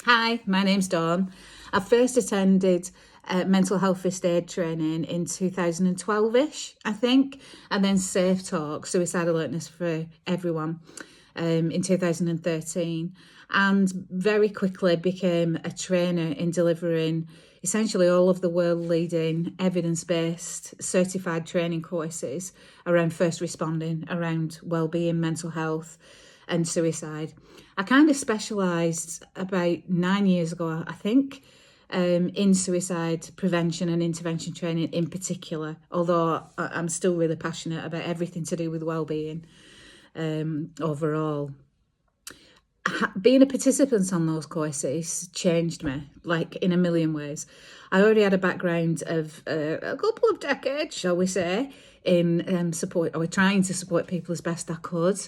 Hi, my name's Dawn. I first attended mental health first aid training in 2012-ish, I think, and then Safe Talk, Suicide Alertness for Everyone, in 2013, and very quickly became a trainer in delivering essentially all of the world-leading evidence-based certified training courses around first responding, around wellbeing, mental health and suicide. I kind of specialised about 9 years ago, I think, in suicide prevention and intervention training in particular, although I'm still really passionate about everything to do with wellbeing overall. Being a participant on those courses changed me, like in a million ways. I already had a background of a couple of decades, shall we say, in support, or trying to support people as best I could.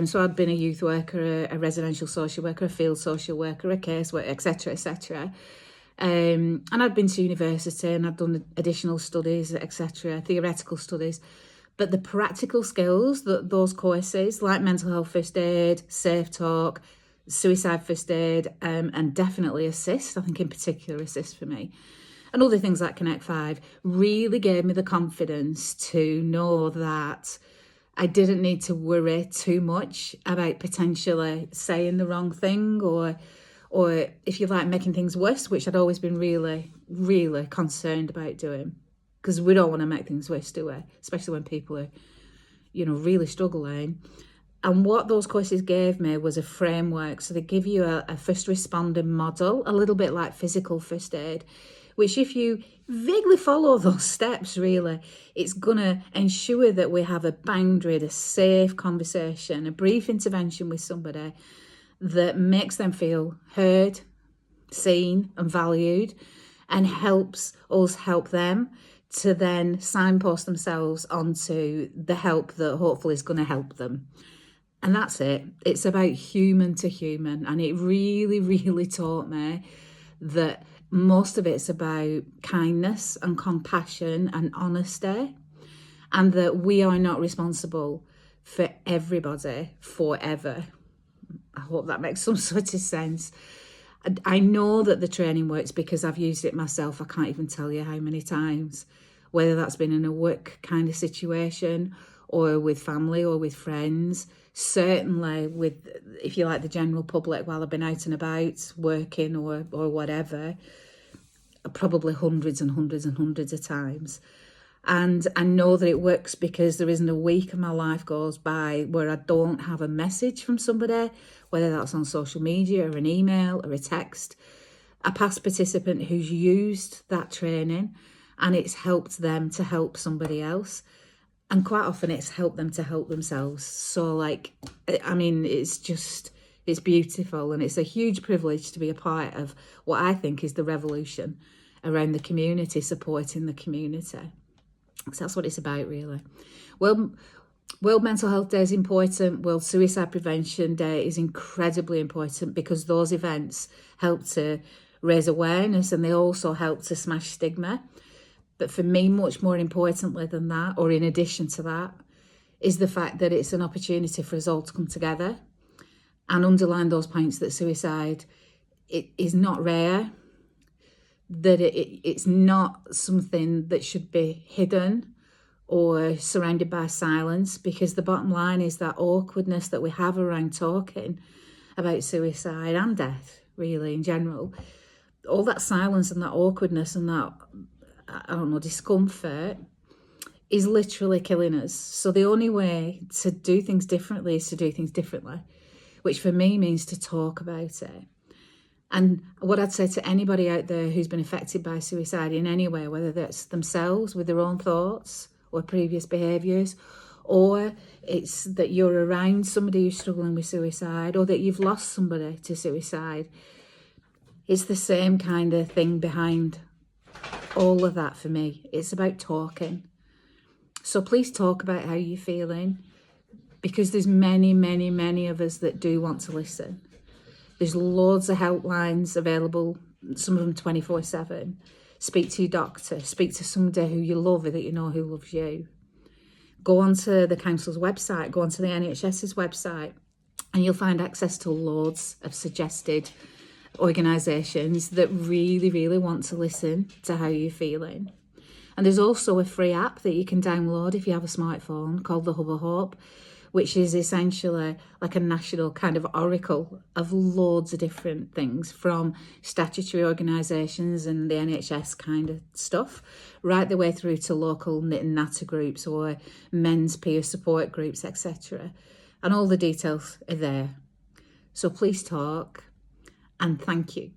So I'd been a youth worker, a residential social worker, a field social worker, a caseworker, etc., etc. And I'd been to university and I'd done additional studies, etc., theoretical studies. But the practical skills that those courses, like mental health first aid, Safe Talk, suicide first aid, and definitely Assist, I think in particular Assist for me, and other things like Connect 5, really gave me the confidence to know that I didn't need to worry too much about potentially saying the wrong thing or if you like, making things worse, which I'd always been really, really concerned about doing. Because we don't want to make things worse, do we? Especially when people are, really struggling. And what those courses gave me was a framework. So they give you a first responder model, a little bit like physical first aid, which if you vaguely follow those steps, really, it's going to ensure that we have a boundaried, a safe conversation, a brief intervention with somebody that makes them feel heard, seen and valued, and helps us help them to then signpost themselves onto the help that hopefully is going to help them. And that's it. It's about human to human. And it really, really taught me that most of it's about kindness and compassion and honesty, and that we are not responsible for everybody forever. I hope that makes some sort of sense. I know that the training works because I've used it myself. I can't even tell you how many times, whether that's been in a work kind of situation or with family or with friends, certainly with, if you like, the general public while I've been out and about working or whatever, probably hundreds and hundreds and hundreds of times. And I know that it works because there isn't a week of my life goes by where I don't have a message from somebody, whether that's on social media or an email or a text, a past participant who's used that training and it's helped them to help somebody else. And quite often it's helped them to help themselves. So it's beautiful, and it's a huge privilege to be a part of what I think is the revolution around the community, supporting the community. So that's what it's about, really. Well, World Mental Health Day is important. World Suicide Prevention Day is incredibly important because those events help to raise awareness and they also help to smash stigma. But for me, much more importantly than that, or in addition to that, is the fact that it's an opportunity for us all to come together and underline those points that suicide is not rare, that it's not something that should be hidden or surrounded by silence, because the bottom line is that awkwardness that we have around talking about suicide and death, really, in general, all that silence and that awkwardness and that, discomfort is literally killing us. So the only way to do things differently is to do things differently, which for me means to talk about it. And what I'd say to anybody out there who's been affected by suicide in any way, whether that's themselves with their own thoughts or previous behaviours, or it's that you're around somebody who's struggling with suicide, or that you've lost somebody to suicide, it's the same kind of thing behind all of that for me. It's about talking. So please talk about how you're feeling, because there's many, many, many of us that do want to listen. There's loads of helplines available, some of them 24/7. Speak to your doctor, speak to somebody who you love or that you know who loves you. Go onto the council's website, go onto the NHS's website, and you'll find access to loads of suggested organisations that really want to listen to how you're feeling. And there's also a free app that you can download if you have a smartphone called the Hub of Hope, which is essentially like a national kind of oracle of loads of different things, from statutory organisations and the NHS kind of stuff, right the way through to local knit and natter groups or men's peer support groups, etc. And all the details are there. So please talk, and thank you.